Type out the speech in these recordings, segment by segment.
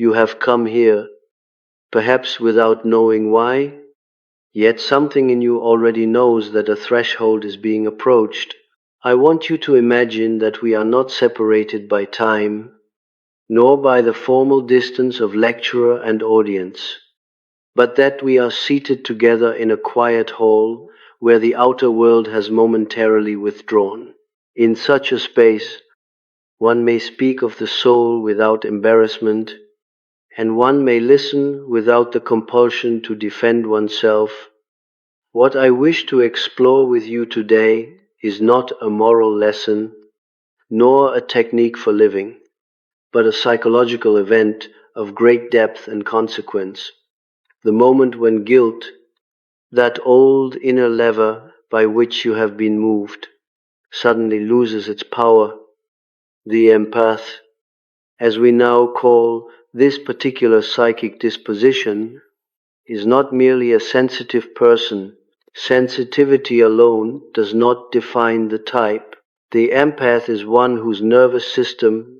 You have come here, perhaps without knowing why, yet something in you already knows that a threshold is being approached. I want you to imagine that we are not separated by time, nor by the formal distance of lecturer and audience, but that we are seated together in a quiet hall where the outer world has momentarily withdrawn. In such a space, one may speak of the soul without embarrassment, and one may listen without the compulsion to defend oneself. What I wish to explore with you today is not a moral lesson, nor a technique for living, but a psychological event of great depth and consequence. The moment when guilt, that old inner lever by which you have been moved, suddenly loses its power. The empath, as we now call this particular psychic disposition, is not merely a sensitive person. Sensitivity alone does not define the type. The empath is one whose nervous system,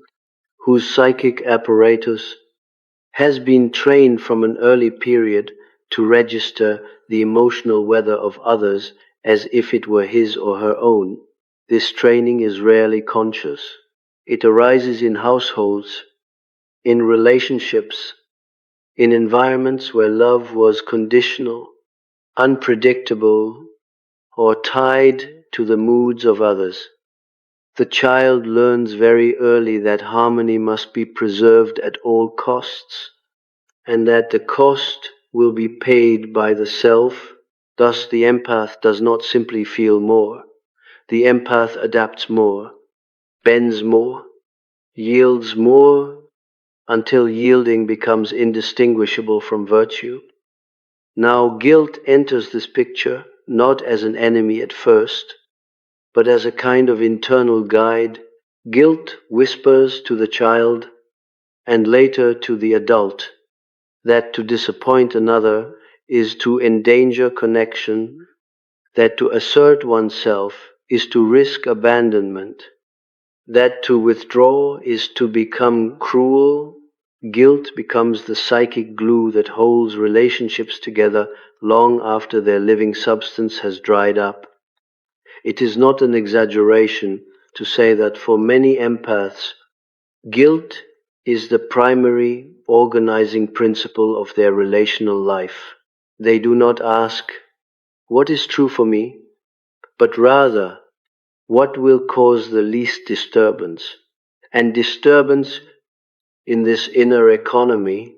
whose psychic apparatus, has been trained from an early period to register the emotional weather of others as if it were his or her own. This training is rarely conscious. It arises in households, in relationships, in environments where love was conditional, unpredictable, or tied to the moods of others. The child learns very early that harmony must be preserved at all costs, and that the cost will be paid by the self. Thus the empath does not simply feel more. The empath adapts more, bends more, yields more, until yielding becomes indistinguishable from virtue. Now guilt enters this picture not as an enemy at first, but as a kind of internal guide. Guilt whispers to the child, and later to the adult, that to disappoint another is to endanger connection, that to assert oneself is to risk abandonment, that to withdraw is to become cruel. Guilt becomes the psychic glue that holds relationships together long after their living substance has dried up. It is not an exaggeration to say that for many empaths, guilt is the primary organizing principle of their relational life. They do not ask, "What is true for me?" but rather, "What will cause the least disturbance?" And disturbance in this inner economy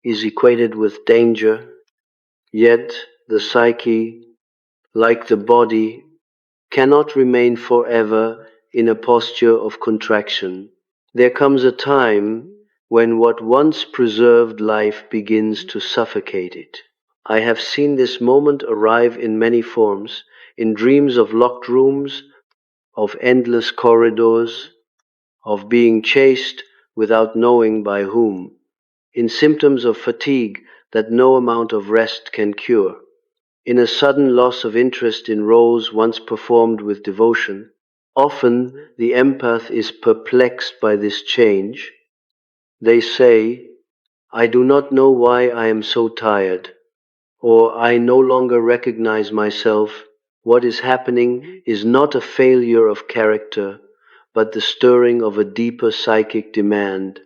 is equated with danger, yet the psyche, like the body, cannot remain forever in a posture of contraction. There comes a time when what once preserved life begins to suffocate it. I have seen this moment arrive in many forms, in dreams of locked rooms, of endless corridors, of being chased without knowing by whom, in symptoms of fatigue that no amount of rest can cure, in a sudden loss of interest in roles once performed with devotion. Often the empath is perplexed by this change. They say, "I do not know why I am so tired," or "I no longer recognize myself." What is happening is not a failure of character, but the stirring of a deeper psychic demand.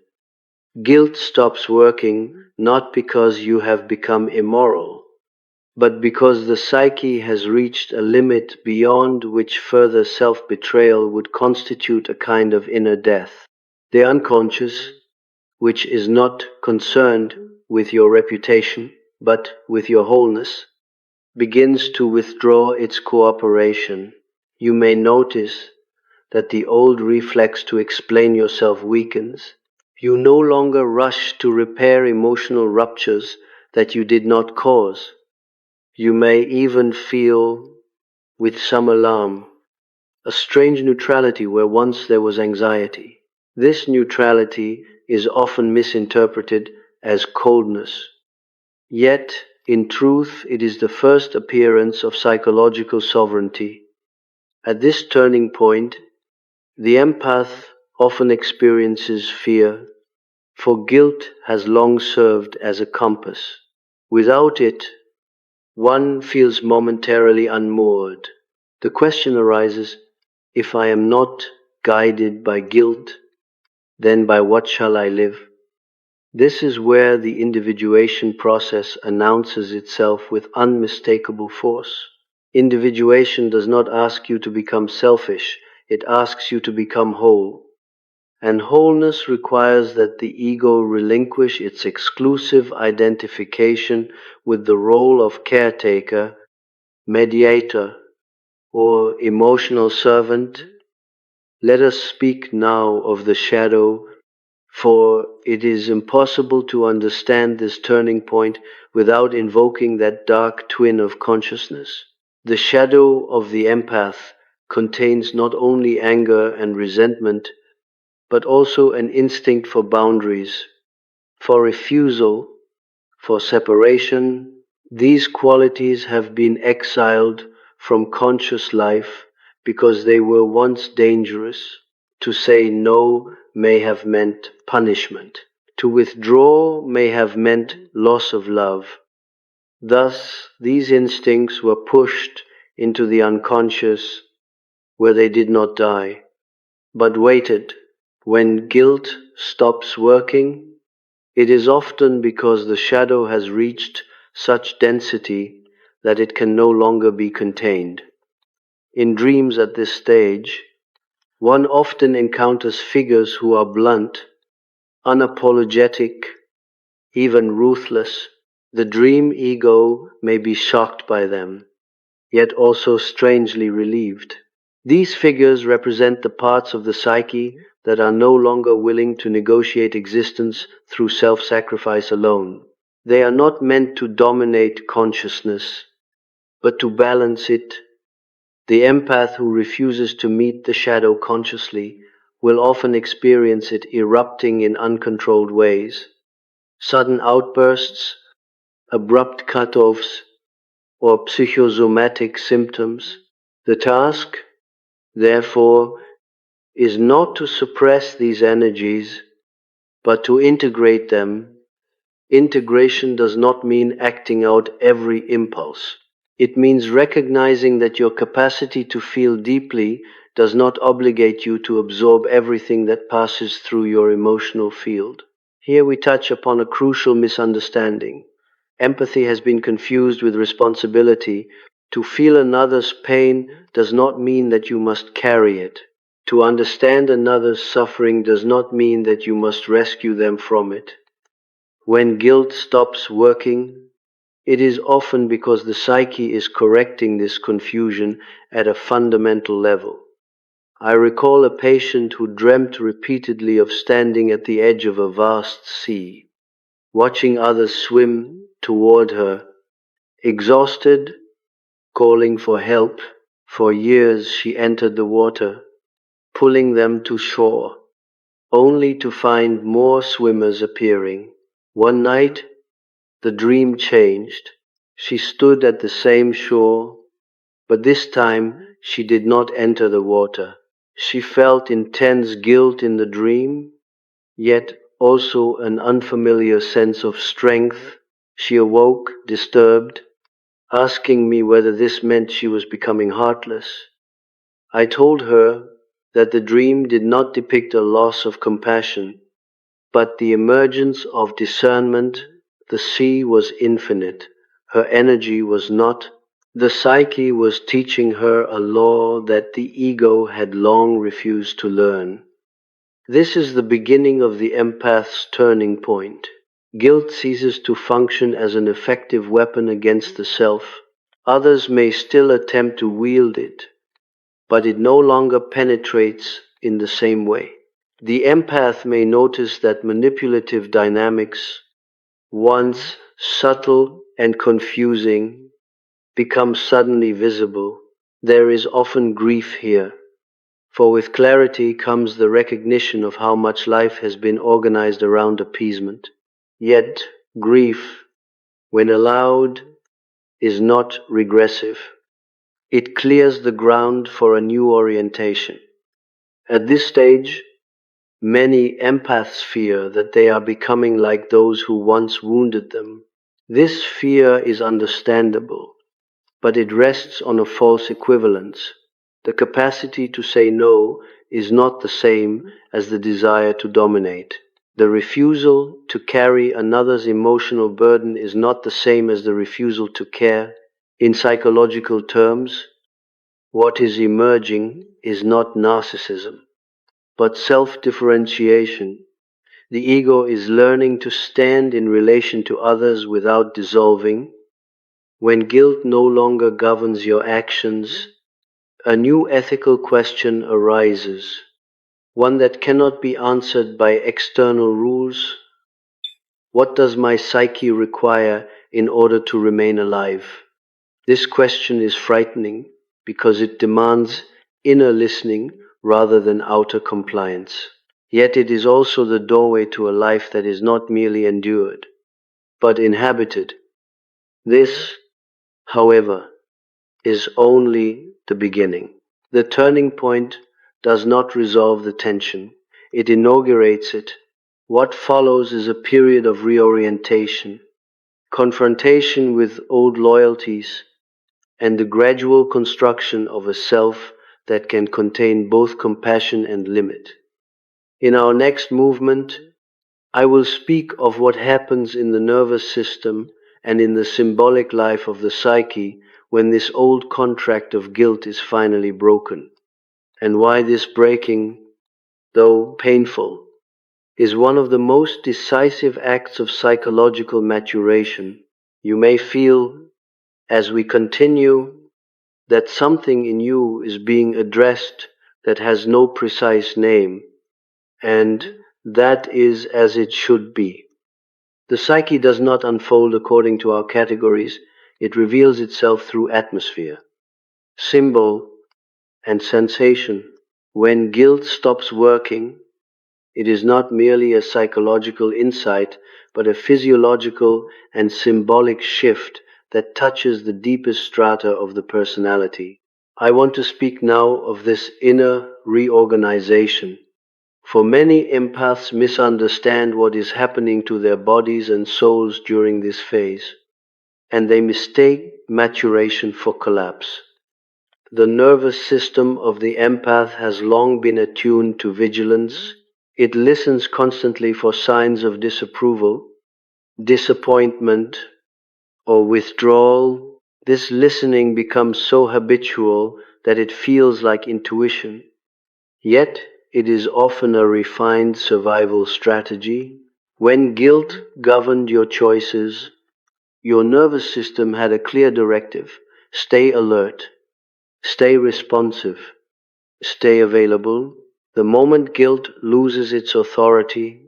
Guilt stops working not because you have become immoral, but because the psyche has reached a limit beyond which further self-betrayal would constitute a kind of inner death. The unconscious, which is not concerned with your reputation, but with your wholeness, begins to withdraw its cooperation. You may notice that the old reflex to explain yourself weakens. You no longer rush to repair emotional ruptures that you did not cause. You may even feel, with some alarm, a strange neutrality where once there was anxiety. This neutrality is often misinterpreted as coldness. Yet, in truth, it is the first appearance of psychological sovereignty. At this turning point, the empath often experiences fear, For guilt has long served as a compass. Without it, one feels momentarily unmoored. The question arises, if I am not guided by guilt, then by what shall I live? This is where the individuation process announces itself with unmistakable force. Individuation does not ask you to become selfish, it asks you to become whole. And wholeness requires that the ego relinquish its exclusive identification with the role of caretaker, mediator, or emotional servant. Let us speak now of the shadow, for it is impossible to understand this turning point without invoking that dark twin of consciousness. The shadow of the empath contains not only anger and resentment, but also an instinct for boundaries, for refusal, for separation. These qualities have been exiled from conscious life because they were once dangerous. To say no may have meant punishment. To withdraw may have meant loss of love. Thus, these instincts were pushed into the unconscious where they did not die, but waited. When guilt stops working, it is often because the shadow has reached such density that it can no longer be contained. In dreams at this stage, one often encounters figures who are blunt, unapologetic, even ruthless. The dream ego may be shocked by them, yet also strangely relieved. These figures represent the parts of the psyche that are no longer willing to negotiate existence through self-sacrifice alone. They are not meant to dominate consciousness, but to balance it. The empath who refuses to meet the shadow consciously will often experience it erupting in uncontrolled ways. Sudden outbursts, abrupt cutoffs, or psychosomatic symptoms. The task, therefore, is not to suppress these energies, but to integrate them. Integration does not mean acting out every impulse. It means recognizing that your capacity to feel deeply does not obligate you to absorb everything that passes through your emotional field. Here we touch upon a crucial misunderstanding. Empathy has been confused with responsibility. To feel another's pain does not mean that you must carry it. To understand another's suffering does not mean that you must rescue them from it. When guilt stops working, it is often because the psyche is correcting this confusion at a fundamental level. I recall a patient who dreamt repeatedly of standing at the edge of a vast sea, watching others swim toward her, exhausted, calling for help. For years she entered the water, pulling them to shore, only to find more swimmers appearing. One night, the dream changed. She stood at the same shore, but this time she did not enter the water. She felt intense guilt in the dream, yet also an unfamiliar sense of strength. She awoke, disturbed, asking me whether this meant she was becoming heartless. I told her that the dream did not depict a loss of compassion, but the emergence of discernment. The sea was infinite. Her energy was not. The psyche was teaching her a law that the ego had long refused to learn. This is the beginning of the empath's turning point. Guilt ceases to function as an effective weapon against the self. Others may still attempt to wield it, but it no longer penetrates in the same way. The empath may notice that manipulative dynamics, once subtle and confusing, become suddenly visible. There is often grief here, for with clarity comes the recognition of how much life has been organized around appeasement. Yet, grief, when allowed, is not regressive. It clears the ground for a new orientation. At this stage, Many empaths fear that they are becoming like those who once wounded them. This fear is understandable, but it rests on a false equivalence. The capacity to say no is not the same as the desire to dominate. The refusal to carry another's emotional burden is not the same as the refusal to care. In psychological terms, what is emerging is not narcissism, but self-differentiation. The ego is learning to stand in relation to others without dissolving. When guilt no longer governs your actions, a new ethical question arises, one that cannot be answered by external rules. What does my psyche require in order to remain alive? This question is frightening because it demands inner listening rather than outer compliance. Yet it is also the doorway to a life that is not merely endured, but inhabited. This, however, is only the beginning. The turning point does not resolve the tension, it inaugurates it. What follows is a period of reorientation, confrontation with old loyalties, and the gradual construction of a self that can contain both compassion and limit. In our next movement, I will speak of what happens in the nervous system and in the symbolic life of the psyche when this old contract of guilt is finally broken, and why this breaking, though painful, is one of the most decisive acts of psychological maturation. You may feel, as we continue, that something in you is being addressed that has no precise name, and that is as it should be. The psyche does not unfold according to our categories, it reveals itself through atmosphere, symbol, and sensation. When guilt stops working, it is not merely a psychological insight, but a physiological and symbolic shift that touches the deepest strata of the personality. I want to speak now of this inner reorganization. For many empaths misunderstand what is happening to their bodies and souls during this phase, and they mistake maturation for collapse. The nervous system of the empath has long been attuned to vigilance. It listens constantly for signs of disapproval, disappointment, or withdrawal. This listening becomes so habitual that it feels like intuition. Yet, it is often a refined survival strategy. When guilt governed your choices, your nervous system had a clear directive: stay alert, stay responsive, stay available. The moment guilt loses its authority,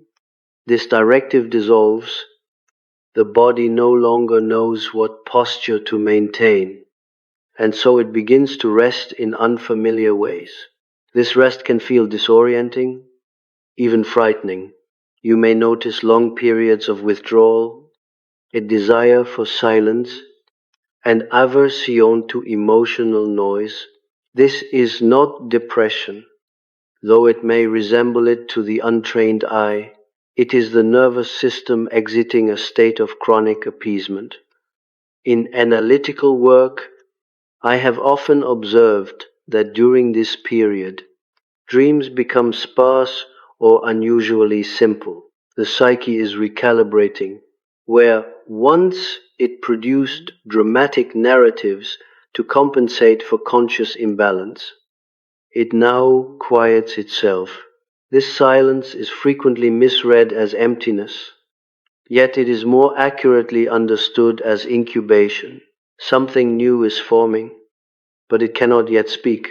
this directive dissolves. The body no longer knows what posture to maintain, and so it begins to rest in unfamiliar ways. This rest can feel disorienting, even frightening. You may notice long periods of withdrawal, a desire for silence, and aversion to emotional noise. This is not depression, though it may resemble it to the untrained eye. It is the nervous system exiting a state of chronic appeasement. In analytical work, I have often observed that during this period, dreams become sparse or unusually simple. The psyche is recalibrating, where once it produced dramatic narratives to compensate for conscious imbalance, it now quiets itself. This silence is frequently misread as emptiness, yet it is more accurately understood as incubation. Something new is forming, but it cannot yet speak.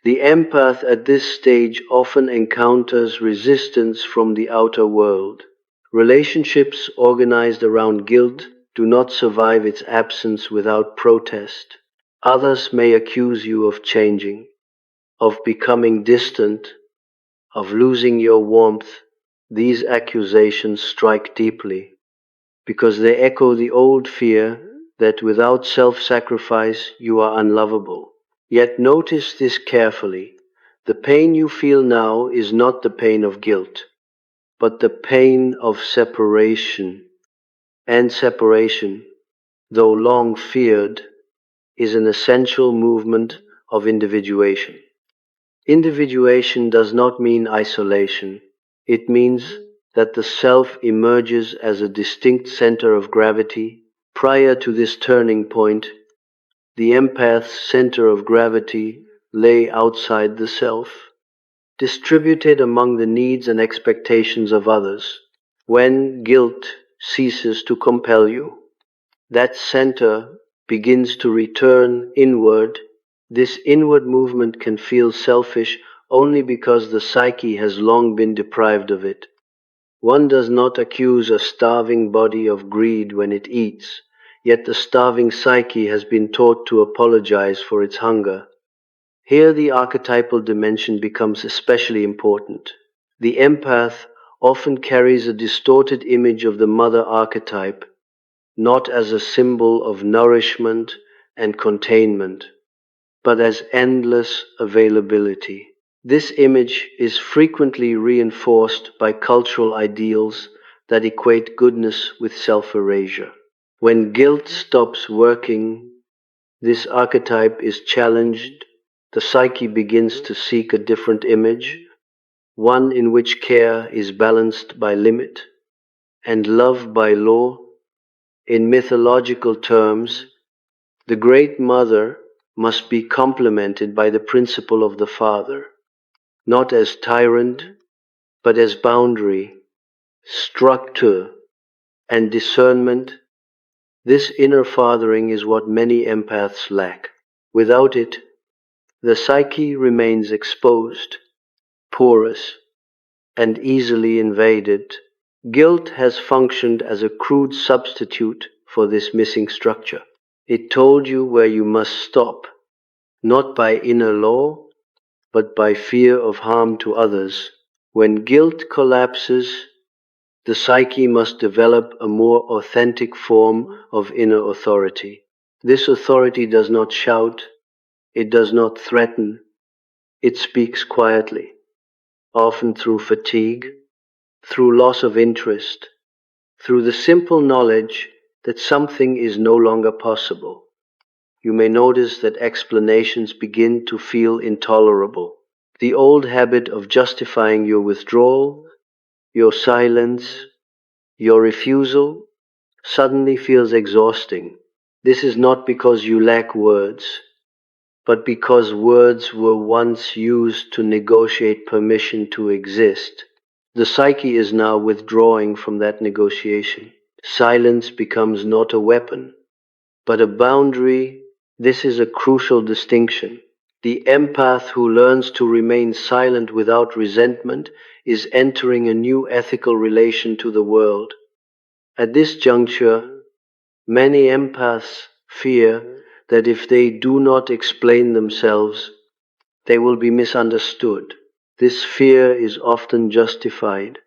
The empath at this stage often encounters resistance from the outer world. Relationships organized around guilt do not survive its absence without protest. Others may accuse you of changing, of becoming distant, of losing your warmth. These accusations strike deeply because they echo the old fear that without self-sacrifice you are unlovable. Yet notice this carefully. The pain you feel now is not the pain of guilt, but the pain of separation. And separation, though long feared, is an essential movement of individuation. Individuation does not mean isolation. It means that the self emerges as a distinct center of gravity. Prior to this turning point, the empath's center of gravity lay outside the self, distributed among the needs and expectations of others. When guilt ceases to compel you, that center begins to return inward. This inward movement can feel selfish only because the psyche has long been deprived of it. One does not accuse a starving body of greed when it eats, yet the starving psyche has been taught to apologize for its hunger. Here the archetypal dimension becomes especially important. The empath often carries a distorted image of the mother archetype, not as a symbol of nourishment and containment, but as endless availability. This image is frequently reinforced by cultural ideals that equate goodness with self-erasure. When guilt stops working, this archetype is challenged. The psyche begins to seek a different image, one in which care is balanced by limit and love by law. In mythological terms, the Great Mother must be complemented by the principle of the Father, not as tyrant, but as boundary, structure, and discernment. This inner fathering is what many empaths lack. Without it, the psyche remains exposed, porous, and easily invaded. Guilt has functioned as a crude substitute for this missing structure. It told you where you must stop, not by inner law, but by fear of harm to others. When guilt collapses, the psyche must develop a more authentic form of inner authority. This authority does not shout, it does not threaten, it speaks quietly, often through fatigue, through loss of interest, through the simple knowledge that something is no longer possible. You may notice that explanations begin to feel intolerable. The old habit of justifying your withdrawal, your silence, your refusal suddenly feels exhausting. This is not because you lack words, but because words were once used to negotiate permission to exist. The psyche is now withdrawing from that negotiation. Silence becomes not a weapon, but a boundary. This is a crucial distinction. The empath who learns to remain silent without resentment is entering a new ethical relation to the world. At this juncture, many empaths fear that if they do not explain themselves, they will be misunderstood. This fear is often justified,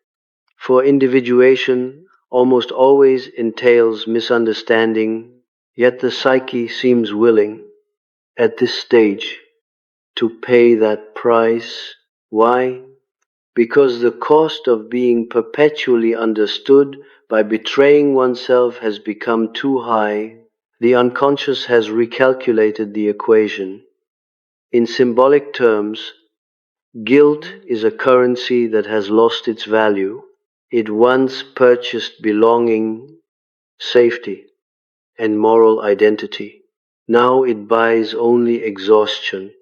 for individuation almost always entails misunderstanding, yet the psyche seems willing, at this stage, to pay that price. Why? Because the cost of being perpetually understood by betraying oneself has become too high. The unconscious has recalculated the equation. In symbolic terms, guilt is a currency that has lost its value. It once purchased belonging, safety, and moral identity. Now it buys only exhaustion.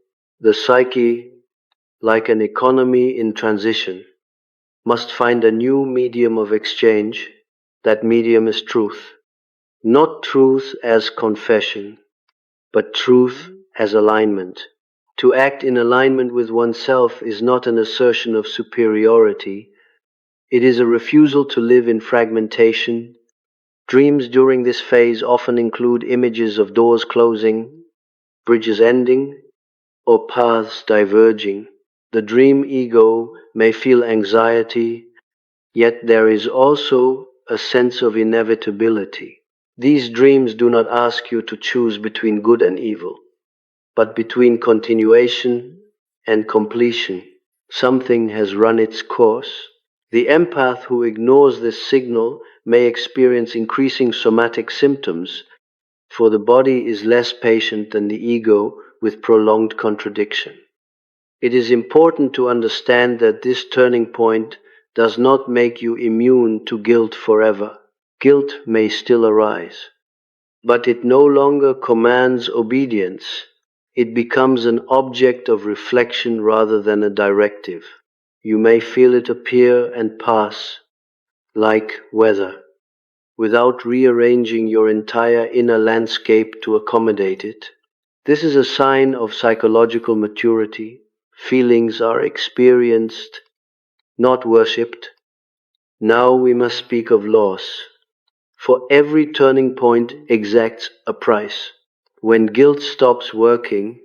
The psyche, like an economy in transition, must find a new medium of exchange. That medium is truth. Not truth as confession, but truth as alignment. To act in alignment with oneself is not an assertion of superiority. It is a refusal to live in fragmentation. Dreams during this phase often include images of doors closing, bridges ending, or paths diverging. The dream ego may feel anxiety, yet there is also a sense of inevitability. These dreams do not ask you to choose between good and evil, but between continuation and completion. Something has run its course. The empath who ignores this signal may experience increasing somatic symptoms, for the body is less patient than the ego with prolonged contradiction. It is important to understand that this turning point does not make you immune to guilt forever. Guilt may still arise, but it no longer commands obedience. It becomes an object of reflection rather than a directive. You may feel it appear and pass, like weather, without rearranging your entire inner landscape to accommodate it. This is a sign of psychological maturity. Feelings are experienced, not worshipped. Now we must speak of loss. For every turning point exacts a price. When guilt stops working,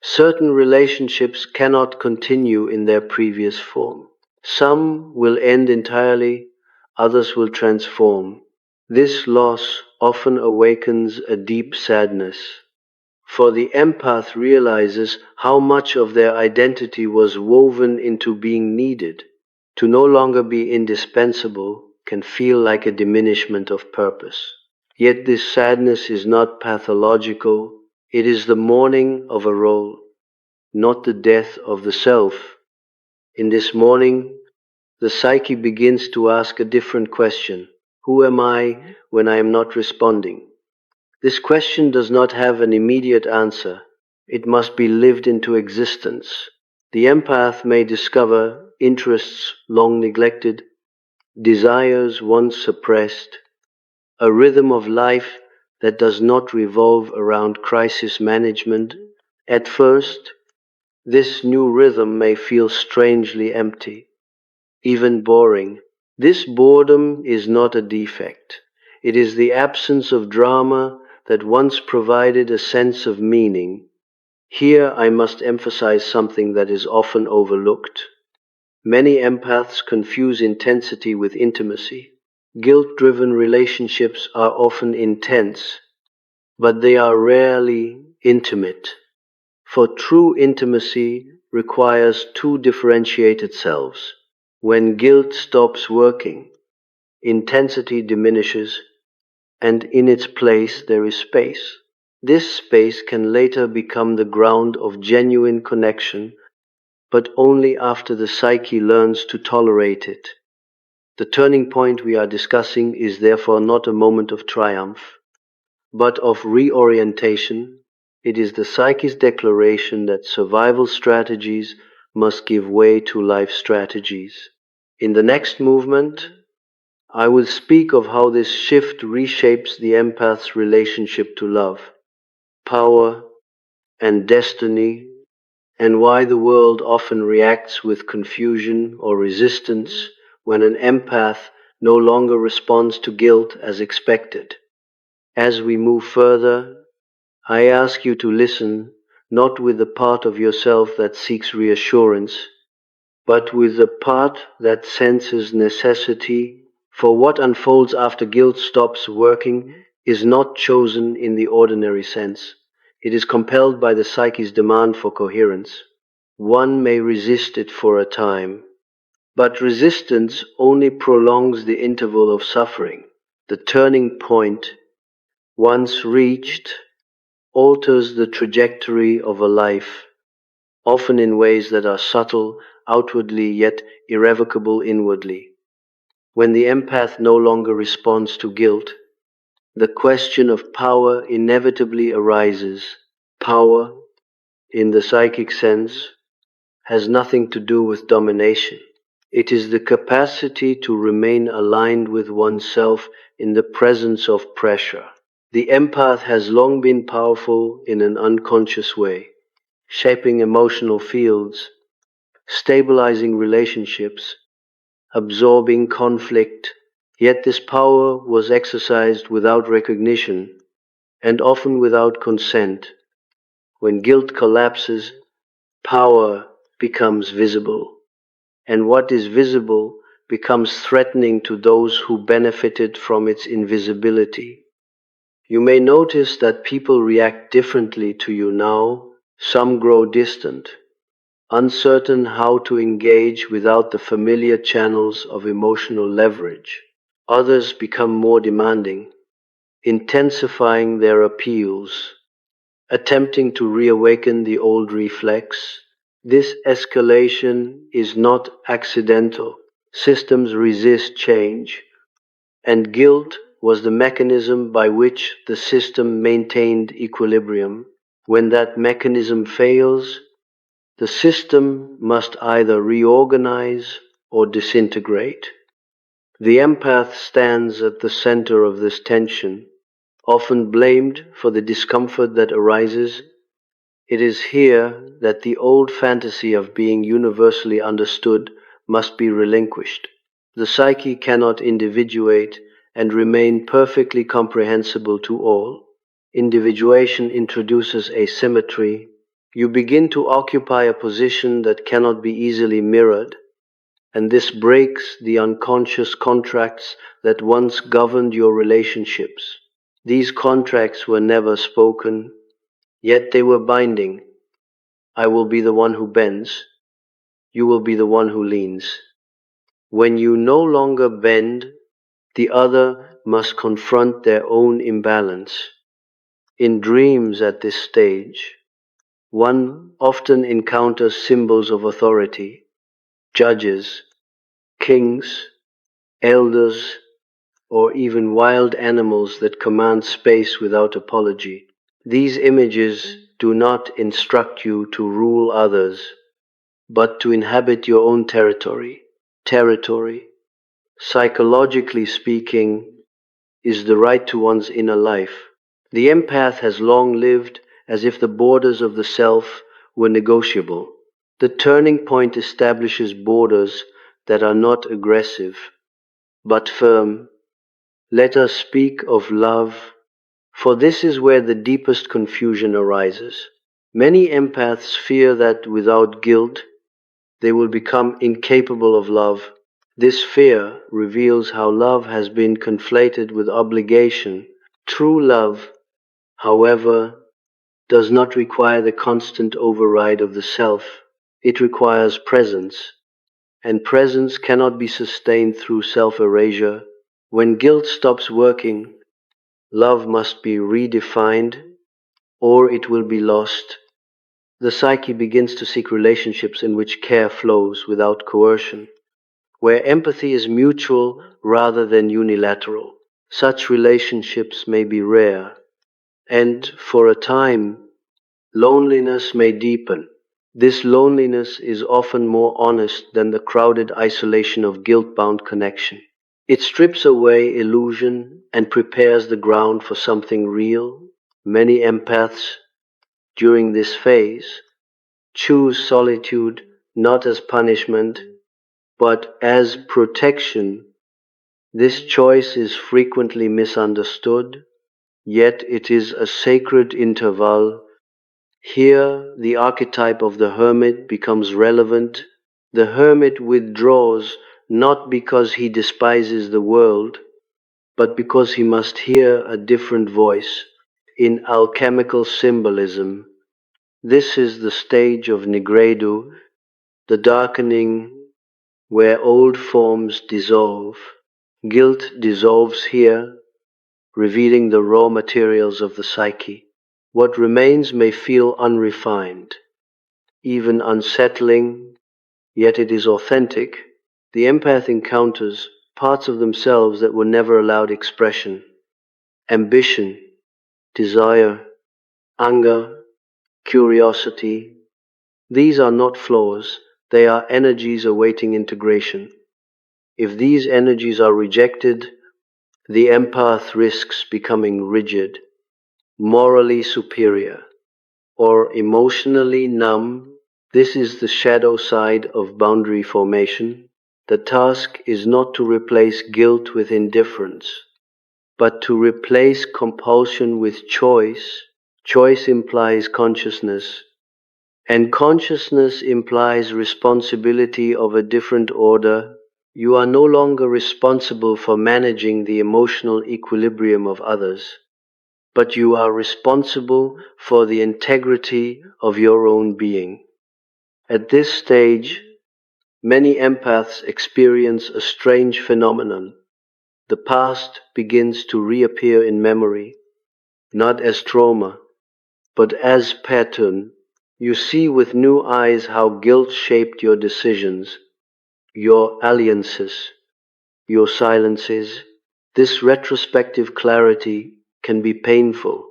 certain relationships cannot continue in their previous form. Some will end entirely, others will transform. This loss often awakens a deep sadness, for the empath realizes how much of their identity was woven into being needed. To no longer be indispensable can feel like a diminishment of purpose. Yet this sadness is not pathological, it is the mourning of a role, not the death of the self. In this mourning, the psyche begins to ask a different question. Who am I when I am not responding? This question does not have an immediate answer. It must be lived into existence. The empath may discover interests long neglected, desires once suppressed, a rhythm of life that does not revolve around crisis management. At first, this new rhythm may feel strangely empty, even boring. This boredom is not a defect. It is the absence of drama that once provided a sense of meaning. Here I must emphasize something that is often overlooked. Many empaths confuse intensity with intimacy. Guilt-driven relationships are often intense, but they are rarely intimate. For true intimacy requires two differentiated selves. When guilt stops working, intensity diminishes, and in its place there is space. This space can later become the ground of genuine connection, but only after the psyche learns to tolerate it. The turning point we are discussing is therefore not a moment of triumph, but of reorientation. It is the psyche's declaration that survival strategies must give way to life strategies. In the next movement, I will speak of how this shift reshapes the empath's relationship to love, power, and destiny, and why the world often reacts with confusion or resistance when an empath no longer responds to guilt as expected. As we move further, I ask you to listen not with the part of yourself that seeks reassurance, but with the part that senses necessity. For what unfolds after guilt stops working is not chosen in the ordinary sense. It is compelled by the psyche's demand for coherence. One may resist it for a time, but resistance only prolongs the interval of suffering. The turning point, once reached, alters the trajectory of a life, often in ways that are subtle outwardly yet irrevocable inwardly. When the empath no longer responds to guilt, the question of power inevitably arises. Power, in the psychic sense, has nothing to do with domination. It is the capacity to remain aligned with oneself in the presence of pressure. The empath has long been powerful in an unconscious way, shaping emotional fields, stabilizing relationships, absorbing conflict. Yet this power was exercised without recognition and often without consent. When guilt collapses, power becomes visible, and what is visible becomes threatening to those who benefited from its invisibility. You may notice that people react differently to you now. Some grow distant, uncertain how to engage without the familiar channels of emotional leverage. Others become more demanding, intensifying their appeals, attempting to reawaken the old reflex. This escalation is not accidental. Systems resist change, and guilt was the mechanism by which the system maintained equilibrium. When that mechanism fails, the system must either reorganize or disintegrate. The empath stands at the center of this tension, often blamed for the discomfort that arises. It is here that the old fantasy of being universally understood must be relinquished. The psyche cannot individuate and remain perfectly comprehensible to all. Individuation introduces asymmetry. You begin to occupy a position that cannot be easily mirrored, and this breaks the unconscious contracts that once governed your relationships. These contracts were never spoken, yet they were binding. I will be the one who bends, you will be the one who leans. When you no longer bend, the other must confront their own imbalance. In dreams at this stage, one often encounters symbols of authority, judges, kings, elders, or even wild animals that command space without apology. These images do not instruct you to rule others, but to inhabit your own territory. Territory, psychologically speaking, is the right to one's inner life. The empath has long lived as if the borders of the self were negotiable. The turning point establishes borders that are not aggressive, but firm. Let us speak of love, for this is where the deepest confusion arises. Many empaths fear that without guilt, they will become incapable of love. This fear reveals how love has been conflated with obligation. True love, however, does not require the constant override of the self. It requires presence, and presence cannot be sustained through self-erasure. When guilt stops working, love must be redefined, or it will be lost. The psyche begins to seek relationships in which care flows without coercion, where empathy is mutual rather than unilateral. Such relationships may be rare, and for a time, loneliness may deepen. This loneliness is often more honest than the crowded isolation of guilt-bound connection. It strips away illusion and prepares the ground for something real. Many empaths, during this phase, choose solitude not as punishment, but as protection. This choice is frequently misunderstood, yet it is a sacred interval. Here, the archetype of the hermit becomes relevant. The hermit withdraws not because he despises the world, but because he must hear a different voice. In alchemical symbolism, this is the stage of nigredo, the darkening where old forms dissolve. Guilt dissolves here, revealing the raw materials of the psyche. What remains may feel unrefined, even unsettling, yet it is authentic. The empath encounters parts of themselves that were never allowed expression. Ambition, desire, anger, curiosity. These are not flaws, they are energies awaiting integration. If these energies are rejected, the empath risks becoming rigid, morally superior, or emotionally numb. This is the shadow side of boundary formation. The task is not to replace guilt with indifference, but to replace compulsion with choice. Choice implies consciousness, and consciousness implies responsibility of a different order. You are no longer responsible for managing the emotional equilibrium of others, but you are responsible for the integrity of your own being. At this stage, many empaths experience a strange phenomenon. The past begins to reappear in memory, not as trauma, but as pattern. You see with new eyes how guilt shaped your decisions, your alliances, your silences. This retrospective clarity can be painful,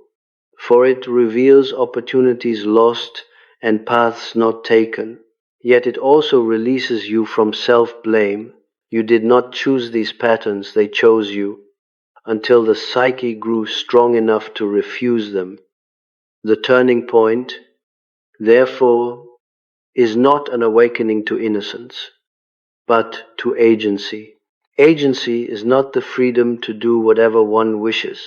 for it reveals opportunities lost and paths not taken. Yet it also releases you from self-blame. You did not choose these patterns, they chose you, until the psyche grew strong enough to refuse them. The turning point, therefore, is not an awakening to innocence, but to agency. Agency is not the freedom to do whatever one wishes,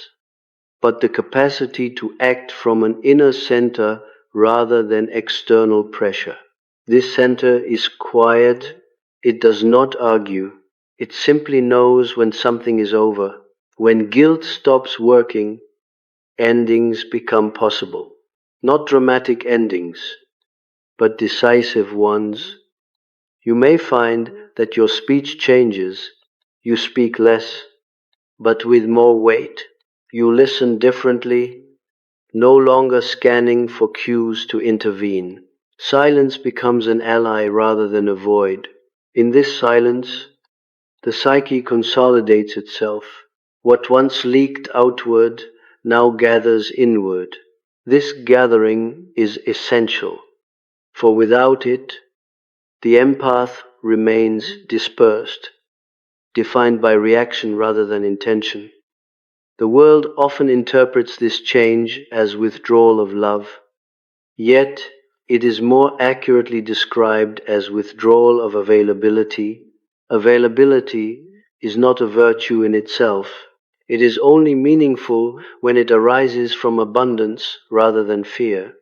but the capacity to act from an inner center rather than external pressure. This center is quiet, it does not argue, it simply knows when something is over. When guilt stops working, endings become possible. Not dramatic endings, but decisive ones. You may find that your speech changes. You speak less, but with more weight. You listen differently, no longer scanning for cues to intervene. Silence becomes an ally rather than a void. In this silence, the psyche consolidates itself. What once leaked outward now gathers inward. This gathering is essential, for without it, the empath remains dispersed, defined by reaction rather than intention. The world often interprets this change as withdrawal of love, yet it is more accurately described as withdrawal of availability. Availability is not a virtue in itself. It is only meaningful when it arises from abundance rather than fear.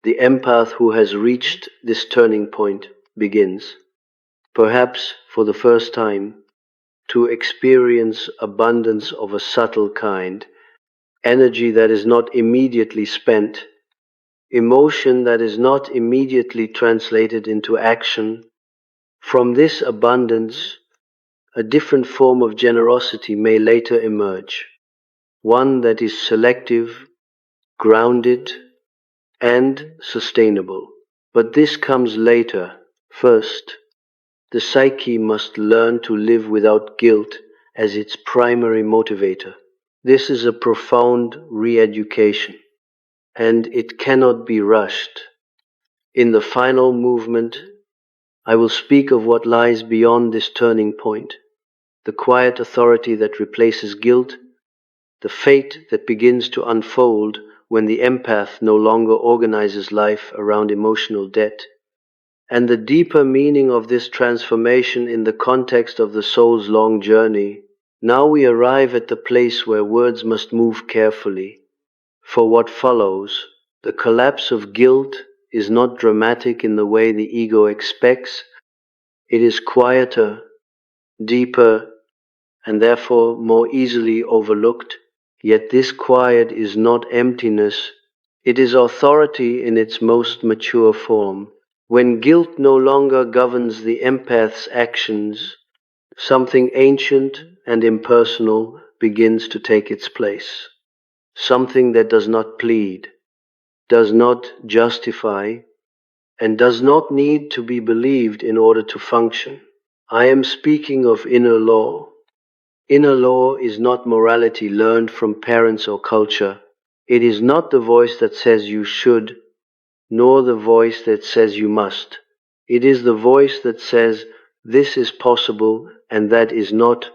The empath who has reached this turning point begins, perhaps for the first time, to experience abundance of a subtle kind, energy that is not immediately spent, emotion that is not immediately translated into action. From this abundance, a different form of generosity may later emerge, one that is selective, grounded, and sustainable. But this comes later. First, the psyche must learn to live without guilt as its primary motivator. This is a profound re-education, and it cannot be rushed. In the final movement, I will speak of what lies beyond this turning point, the quiet authority that replaces guilt, the fate that begins to unfold when the empath no longer organizes life around emotional debt, and the deeper meaning of this transformation in the context of the soul's long journey. Now we arrive at the place where words must move carefully. For what follows, the collapse of guilt is not dramatic in the way the ego expects. It is quieter, deeper, and therefore more easily overlooked. Yet this quiet is not emptiness, it is authority in its most mature form. When guilt no longer governs the empath's actions, something ancient and impersonal begins to take its place. Something that does not plead, does not justify, and does not need to be believed in order to function. I am speaking of inner law. Inner law is not morality learned from parents or culture. It is not the voice that says you should, nor the voice that says you must. It is the voice that says this is possible and that is not,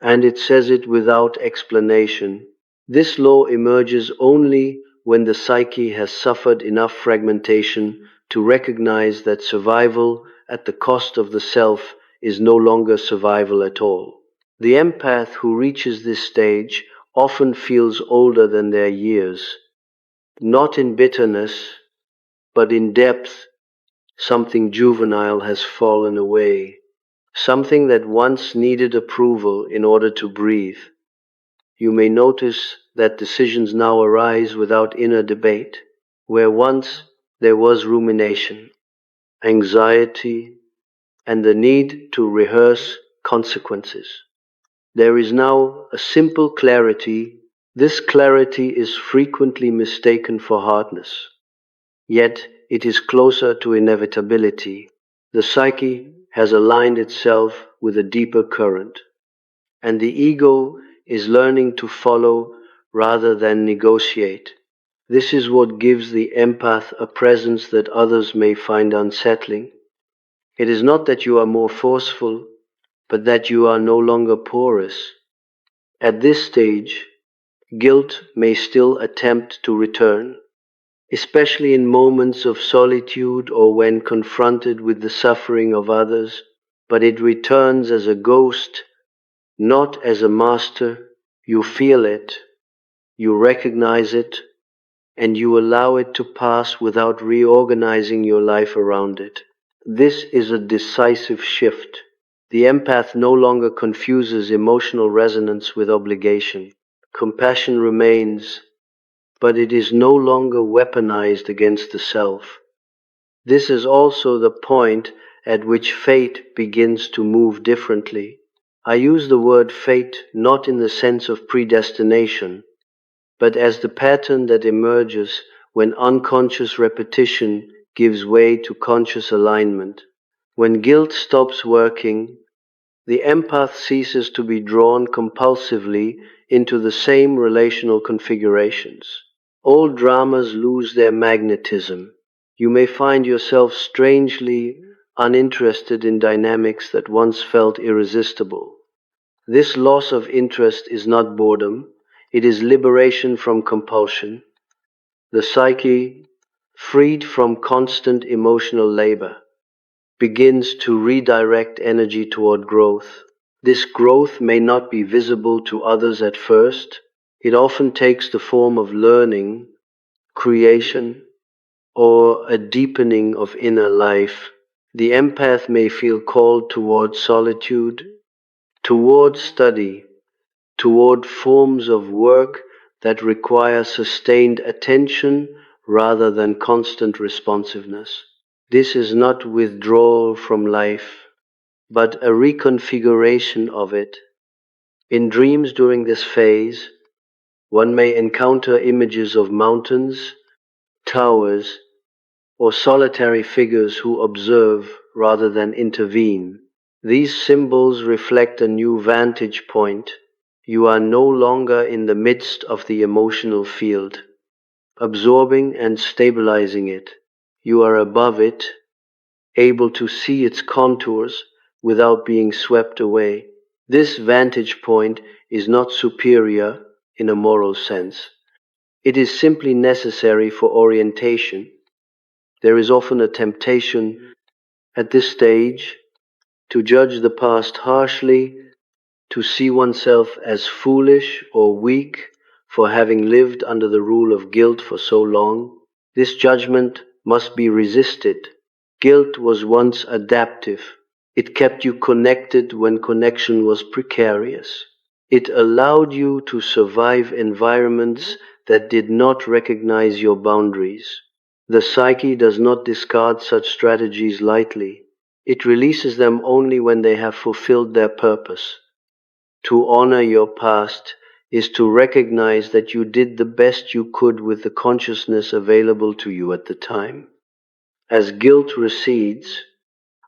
and it says it without explanation. This law emerges only when the psyche has suffered enough fragmentation to recognize that survival at the cost of the self is no longer survival at all. The empath who reaches this stage often feels older than their years, not in bitterness, but in depth. Something juvenile has fallen away, something that once needed approval in order to breathe. You may notice that decisions now arise without inner debate, where once there was rumination. anxiety, and the need to rehearse consequences. There is now a simple clarity. This clarity is frequently mistaken for hardness, yet it is closer to inevitability. The psyche has aligned itself with a deeper current, and the ego is learning to follow rather than negotiate. This is what gives the empath a presence that others may find unsettling. It is not that you are more forceful, but that you are no longer porous. At this stage, guilt may still attempt to return, especially in moments of solitude or when confronted with the suffering of others, but it returns as a ghost, not as a master. You feel it, you recognize it, and you allow it to pass without reorganizing your life around it. This is a decisive shift. The empath no longer confuses emotional resonance with obligation. Compassion remains, but it is no longer weaponized against the self. This is also the point at which fate begins to move differently. I use the word fate not in the sense of predestination, but as the pattern that emerges when unconscious repetition gives way to conscious alignment. When guilt stops working, the empath ceases to be drawn compulsively into the same relational configurations. Old dramas lose their magnetism. You may find yourself strangely uninterested in dynamics that once felt irresistible. This loss of interest is not boredom, it is liberation from compulsion. The psyche, freed from constant emotional labor, begins to redirect energy toward growth. This growth may not be visible to others at first. It often takes the form of learning, creation, or a deepening of inner life. The empath may feel called toward solitude, toward study, toward forms of work that require sustained attention rather than constant responsiveness. This is not withdrawal from life, but a reconfiguration of it. In dreams during this phase, one may encounter images of mountains, towers, or solitary figures who observe rather than intervene. These symbols reflect a new vantage point. You are no longer in the midst of the emotional field, absorbing and stabilizing it. You are above it, able to see its contours without being swept away. This vantage point is not superior in a moral sense. It is simply necessary for orientation. There is often a temptation at this stage to judge the past harshly, to see oneself as foolish or weak for having lived under the rule of guilt for so long. This judgment must be resisted. Guilt was once adaptive. It kept you connected when connection was precarious. It allowed you to survive environments that did not recognize your boundaries. The psyche does not discard such strategies lightly. It releases them only when they have fulfilled their purpose. To honor your past is to recognize that you did the best you could with the consciousness available to you at the time. As guilt recedes,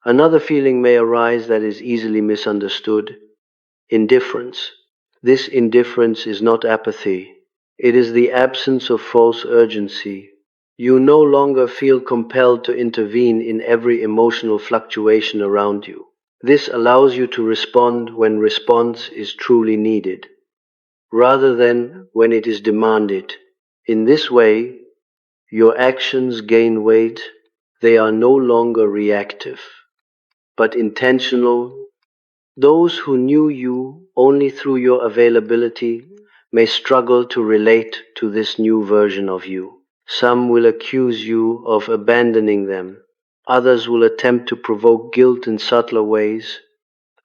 another feeling may arise that is easily misunderstood: indifference. This indifference is not apathy. It is the absence of false urgency. You no longer feel compelled to intervene in every emotional fluctuation around you. This allows you to respond when response is truly needed, rather than when it is demanded. In this way, your actions gain weight. They are no longer reactive, but intentional. Those who knew you only through your availability may struggle to relate to this new version of you. Some will accuse you of abandoning them. Others will attempt to provoke guilt in subtler ways,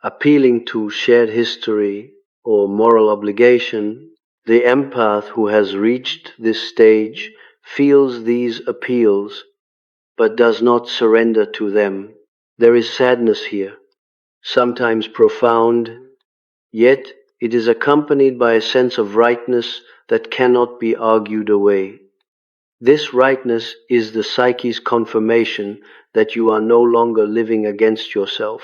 appealing to shared history or moral obligation. The empath who has reached this stage feels these appeals, but does not surrender to them. There is sadness here, sometimes profound, yet it is accompanied by a sense of rightness that cannot be argued away. This rightness is the psyche's confirmation that you are no longer living against yourself.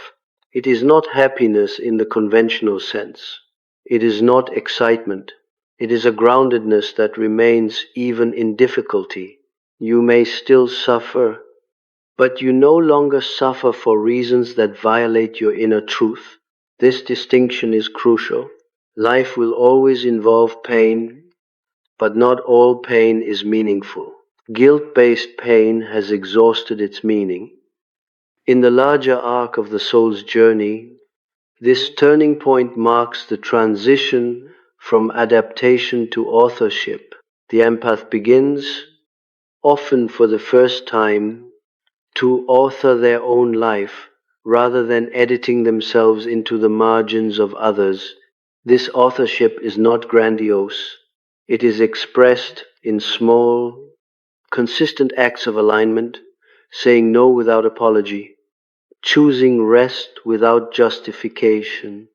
It is not happiness in the conventional sense. It is not excitement. It is a groundedness that remains even in difficulty. You may still suffer, but you no longer suffer for reasons that violate your inner truth. This distinction is crucial. Life will always involve pain, but not all pain is meaningful. Guilt-based pain has exhausted its meaning. In the larger arc of the soul's journey, this turning point marks the transition from adaptation to authorship. The empath begins, often for the first time, to author their own life rather than editing themselves into the margins of others. This authorship is not grandiose. It is expressed in small, consistent acts of alignment, saying no without apology, choosing rest without justification,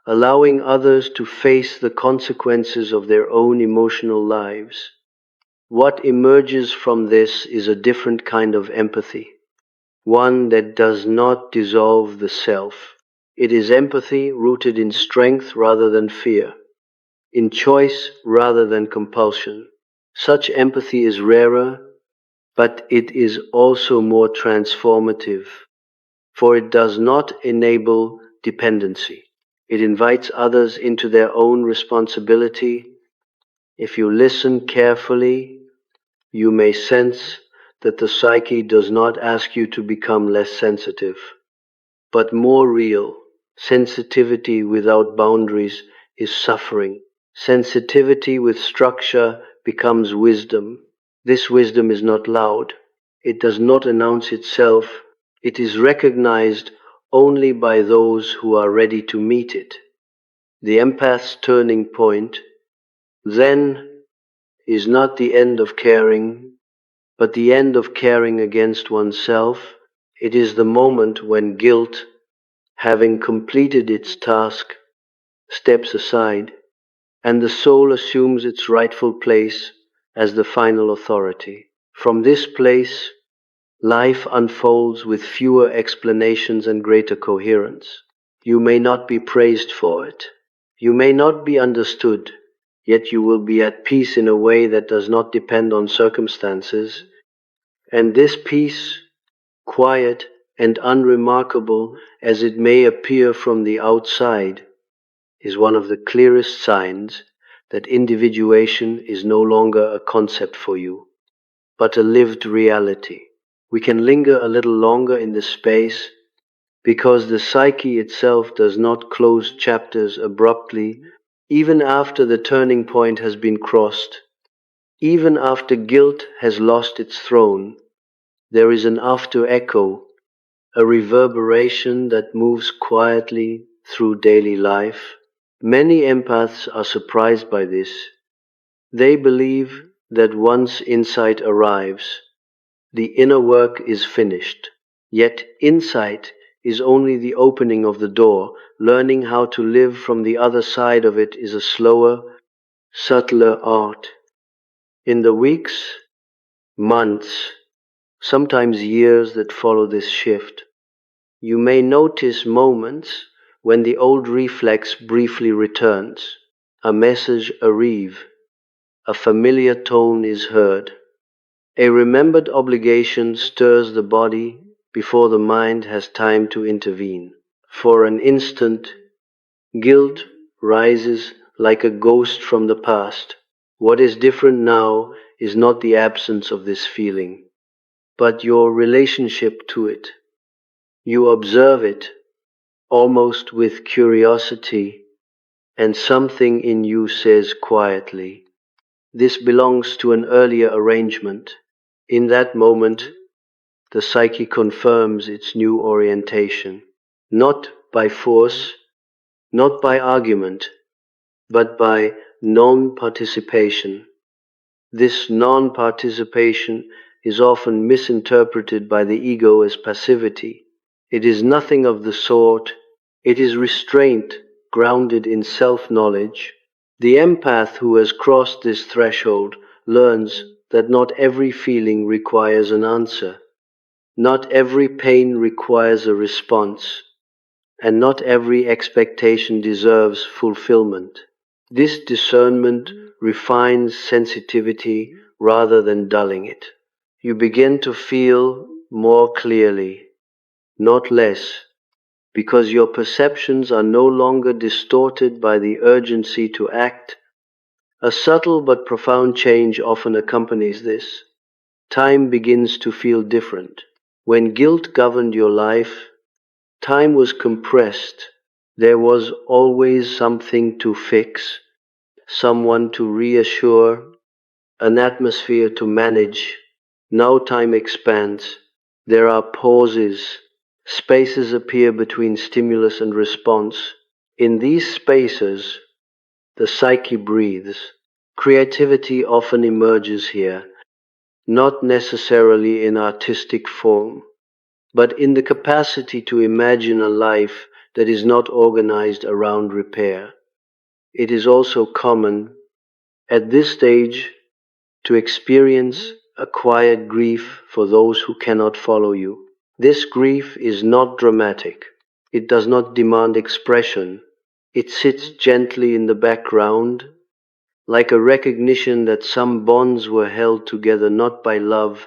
allowing others to face the consequences of their own emotional lives. What emerges from this is a different kind of empathy, one that does not dissolve the self. It is empathy rooted in strength rather than fear, in choice rather than compulsion. Such empathy is rarer, but it is also more transformative, for it does not enable dependency. It invites others into their own responsibility. If you listen carefully, you may sense that the psyche does not ask you to become less sensitive, but more real. Sensitivity without boundaries is suffering. Sensitivity with structure becomes wisdom. This wisdom is not loud. It does not announce itself. It is recognized only by those who are ready to meet it. The empath's turning point, then, is not the end of caring, but the end of caring against oneself. It is the moment when guilt, having completed its task, steps aside, and the soul assumes its rightful place as the final authority. From this place, life unfolds with fewer explanations and greater coherence. You may not be praised for it. You may not be understood, yet you will be at peace in a way that does not depend on circumstances. And this peace, quiet and unremarkable as it may appear from the outside, is one of the clearest signs that individuation is no longer a concept for you, but a lived reality. We can linger a little longer in this space because the psyche itself does not close chapters abruptly, even after the turning point has been crossed, even after guilt has lost its throne. There is an after echo, a reverberation that moves quietly through daily life. Many empaths are surprised by this. They believe that once insight arrives, the inner work is finished. Yet insight is only the opening of the door. Learning how to live from the other side of it is a slower, subtler art. In the weeks, months, sometimes years that follow this shift, you may notice moments when the old reflex briefly returns. A message arrives, a familiar tone is heard. A remembered obligation stirs the body before the mind has time to intervene. For an instant, guilt rises like a ghost from the past. What is different now is not the absence of this feeling, but your relationship to it. You observe it, almost with curiosity, and something in you says quietly, "This belongs to an earlier arrangement." In that moment, the psyche confirms its new orientation, not by force, not by argument, but by non-participation. This non-participation is often misinterpreted by the ego as passivity. It is nothing of the sort. It is restraint grounded in self-knowledge. The empath who has crossed this threshold learns that not every feeling requires an answer. Not every pain requires a response, and not every expectation deserves fulfillment. This discernment refines sensitivity rather than dulling it. You begin to feel more clearly, not less, because your perceptions are no longer distorted by the urgency to act. A subtle but profound change often accompanies this. Time begins to feel different. When guilt governed your life, time was compressed. There was always something to fix, someone to reassure, an atmosphere to manage. Now time expands. There are pauses. Spaces appear between stimulus and response. In these spaces, the psyche breathes. Creativity often emerges here, not necessarily in artistic form, but in the capacity to imagine a life that is not organized around repair. It is also common, at this stage, to experience a quiet grief for those who cannot follow you. This grief is not dramatic. It does not demand expression. It sits gently in the background, like a recognition that some bonds were held together not by love,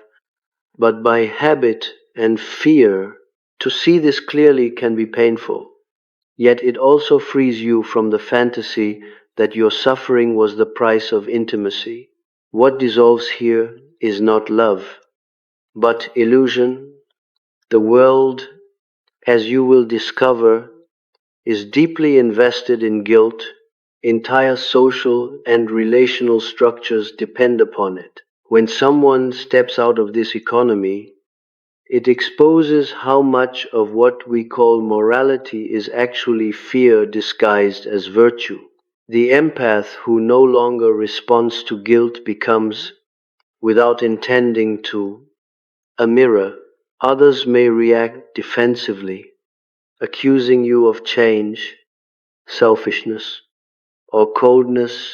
but by habit and fear. To see this clearly can be painful, yet it also frees you from the fantasy that your suffering was the price of intimacy. What dissolves here is not love, but illusion. The world, as you will discover, is deeply invested in guilt. Entire social and relational structures depend upon it. When someone steps out of this economy, it exposes how much of what we call morality is actually fear disguised as virtue. The empath who no longer responds to guilt becomes, without intending to, a mirror. Others may react defensively, accusing you of change, selfishness, or coldness.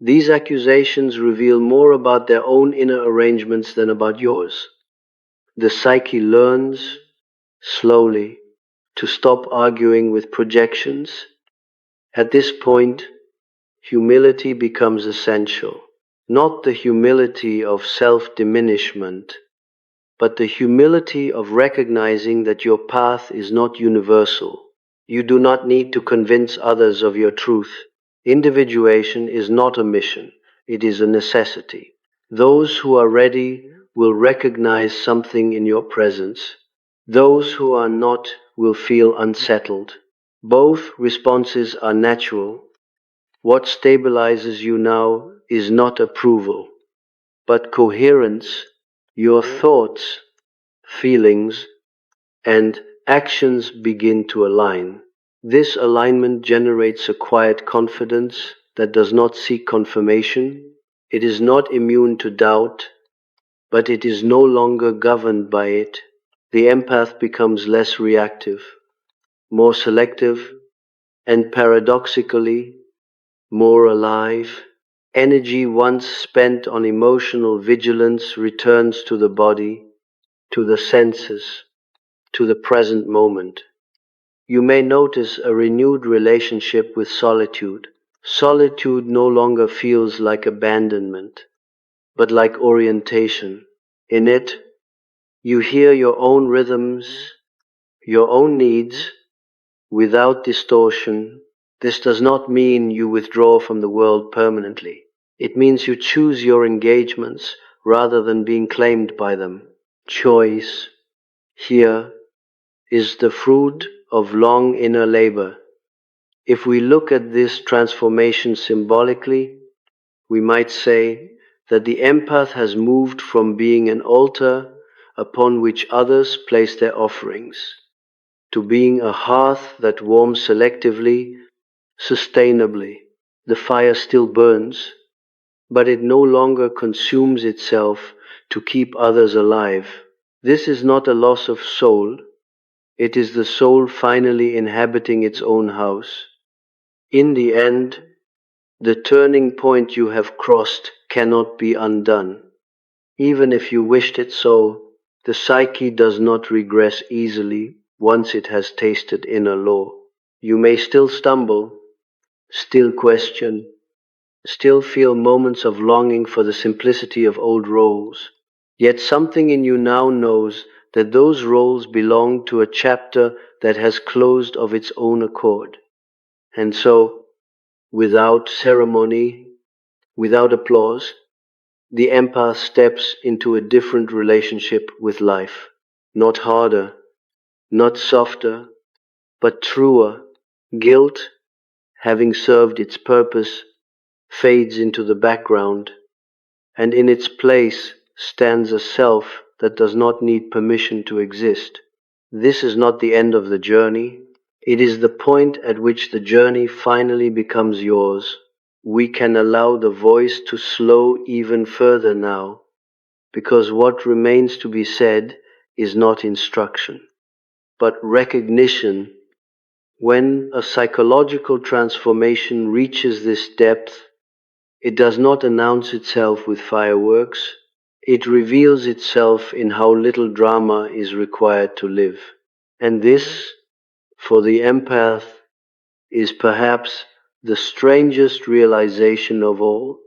These accusations reveal more about their own inner arrangements than about yours. The psyche learns, slowly, to stop arguing with projections. At this point, humility becomes essential. Not the humility of self-diminishment, but the humility of recognizing that your path is not universal. You do not need to convince others of your truth. Individuation is not a mission, it is a necessity. Those who are ready will recognize something in your presence. Those who are not will feel unsettled. Both responses are natural. What stabilizes you now is not approval, but coherence. Your thoughts, feelings, and actions begin to align. This alignment generates a quiet confidence that does not seek confirmation. It is not immune to doubt, but it is no longer governed by it. The empath becomes less reactive, more selective, and paradoxically, more alive. Energy once spent on emotional vigilance returns to the body, to the senses, to the present moment. You may notice a renewed relationship with solitude. Solitude no longer feels like abandonment, but like orientation. In it, you hear your own rhythms, your own needs, without distortion. This does not mean you withdraw from the world permanently. It means you choose your engagements rather than being claimed by them. Choice, here, is the fruit of long inner labor. If we look at this transformation symbolically, we might say that the empath has moved from being an altar upon which others place their offerings to being a hearth that warms selectively, sustainably. The fire still burns, but it no longer consumes itself to keep others alive. This is not a loss of soul, it is the soul finally inhabiting its own house. In the end, the turning point you have crossed cannot be undone. Even if you wished it so, the psyche does not regress easily once it has tasted inner law. You may still stumble, still question, still feel moments of longing for the simplicity of old roles. Yet something in you now knows that those roles belong to a chapter that has closed of its own accord. And so, without ceremony, without applause, the empath steps into a different relationship with life. Not harder, not softer, but truer. Guilt, having served its purpose, fades into the background, and in its place stands a self that does not need permission to exist. This is not the end of the journey. It is the point at which the journey finally becomes yours. We can allow the voice to slow even further now, because what remains to be said is not instruction, but recognition. When a psychological transformation reaches this depth, it does not announce itself with fireworks, it reveals itself in how little drama is required to live. And this, for the empath, is perhaps the strangest realization of all.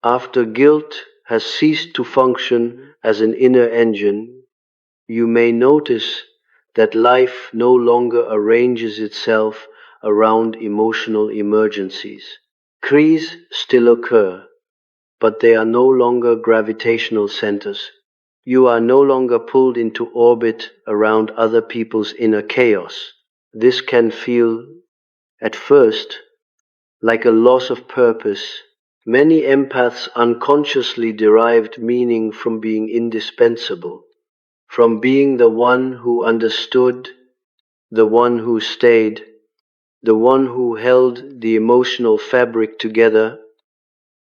After guilt has ceased to function as an inner engine, you may notice that life no longer arranges itself around emotional emergencies. Crises still occur, but they are no longer gravitational centers. You are no longer pulled into orbit around other people's inner chaos. This can feel, at first, like a loss of purpose. Many empaths unconsciously derived meaning from being indispensable, from being the one who understood, the one who stayed, the one who held the emotional fabric together.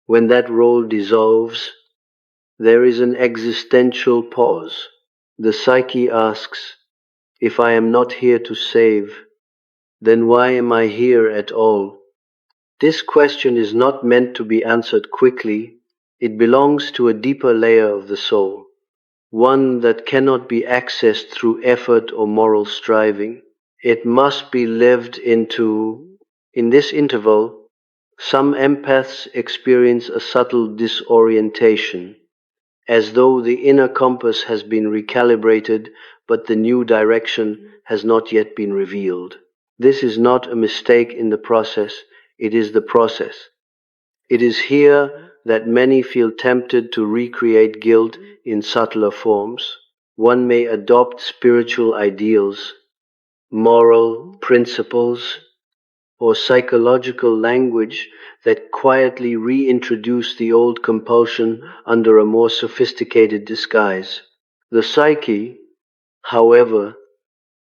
When that role dissolves, there is an existential pause. The psyche asks, if I am not here to save, then why am I here at all? This question is not meant to be answered quickly. It belongs to a deeper layer of the soul, one that cannot be accessed through effort or moral striving. It must be lived into. In this interval, some empaths experience a subtle disorientation, as though the inner compass has been recalibrated, but the new direction has not yet been revealed. This is not a mistake in the process, it is the process. It is here that many feel tempted to recreate guilt in subtler forms. One may adopt spiritual ideals, moral principles, or psychological language that quietly reintroduce the old compulsion under a more sophisticated disguise. The psyche, however,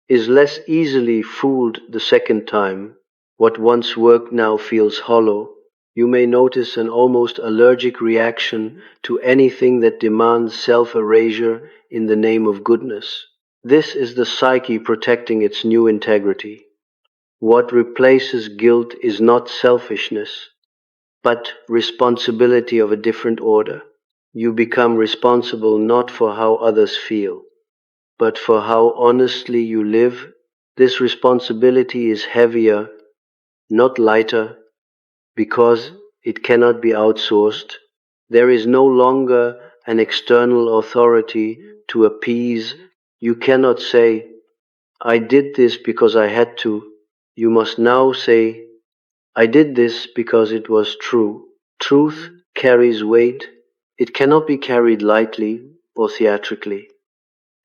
is less easily fooled the second time. What once worked now feels hollow. You may notice an almost allergic reaction to anything that demands self-erasure in the name of goodness. This is the psyche protecting its new integrity. What replaces guilt is not selfishness, but responsibility of a different order. You become responsible not for how others feel, but for how honestly you live. This responsibility is heavier, not lighter, because it cannot be outsourced. There is no longer an external authority to appease. You cannot say, I did this because I had to. You must now say, I did this because it was true. Truth carries weight. It cannot be carried lightly or theatrically.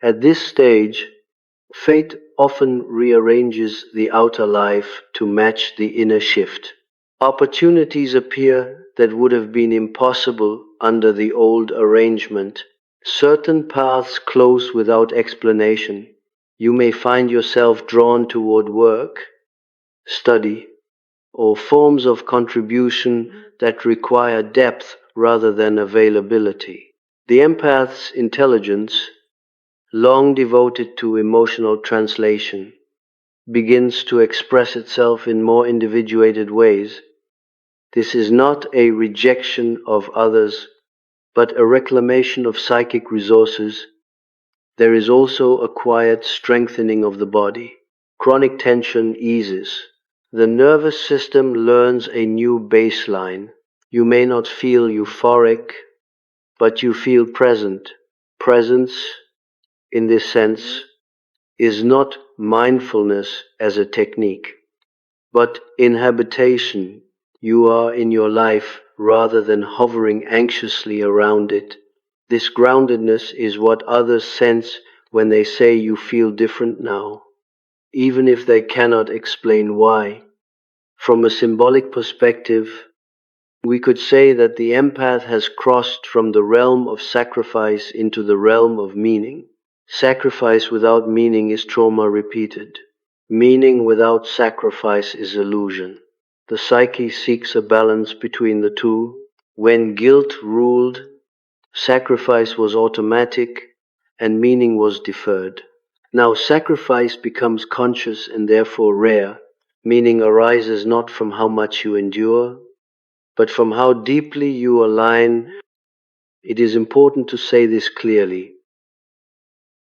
At this stage, fate often rearranges the outer life to match the inner shift. Opportunities appear that would have been impossible under the old arrangement. Certain paths close without explanation. You may find yourself drawn toward work, study, or forms of contribution that require depth rather than availability. The empath's intelligence, long devoted to emotional translation, begins to express itself in more individuated ways. This is not a rejection of others, but a reclamation of psychic resources. There is also a quiet strengthening of the body. Chronic tension eases. The nervous system learns a new baseline. You may not feel euphoric, but you feel present. Presence, in this sense, is not mindfulness as a technique, but inhabitation. You are in your life rather than hovering anxiously around it. This groundedness is what others sense when they say you feel different now, even if they cannot explain why. From a symbolic perspective, we could say that the empath has crossed from the realm of sacrifice into the realm of meaning. Sacrifice without meaning is trauma repeated. Meaning without sacrifice is illusion. The psyche seeks a balance between the two. When guilt ruled, sacrifice was automatic and meaning was deferred. Now sacrifice becomes conscious and therefore rare. Meaning arises not from how much you endure, but from how deeply you align. It is important to say this clearly.